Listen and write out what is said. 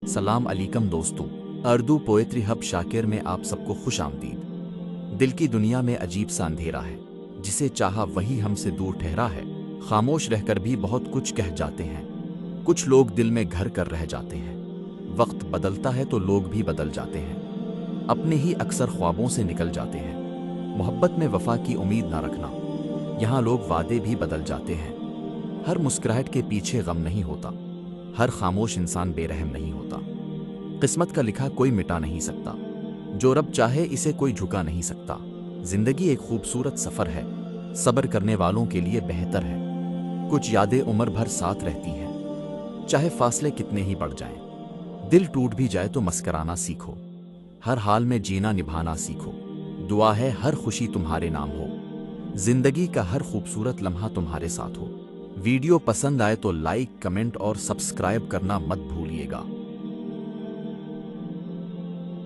सलाम अलैकुम दोस्तों। उर्दू पोएट्री हब शाकिर में आप सबको खुश आमदीद। दिल की दुनिया में अजीब सा अंधेरा है, जिसे चाहा वही हमसे दूर ठहरा है। खामोश रहकर भी बहुत कुछ कह जाते हैं, कुछ लोग दिल में घर कर रह जाते हैं। वक्त बदलता है तो लोग भी बदल जाते हैं, अपने ही अक्सर ख्वाबों से निकल जाते हैं। मोहब्बत में वफा की उम्मीद ना रखना, यहाँ लोग वादे भी बदल जाते हैं। हर मुस्कुराहट के पीछे गम नहीं होता, हर खामोश इंसान बेरहम नहीं होता। किस्मत का लिखा कोई मिटा नहीं सकता, जो रब चाहे इसे कोई झुका नहीं सकता। जिंदगी एक खूबसूरत सफर है, सब्र करने वालों के लिए बेहतर है। कुछ यादें उम्र भर साथ रहती हैं, चाहे फासले कितने ही बढ़ जाएं। दिल टूट भी जाए तो मस्कराना सीखो, हर हाल में जीना निभाना सीखो। दुआ है हर खुशी तुम्हारे नाम हो, जिंदगी का हर खूबसूरत लम्हा तुम्हारे साथ हो। वीडियो पसंद आए तो लाइक, कमेंट और सब्सक्राइब करना मत भूलना।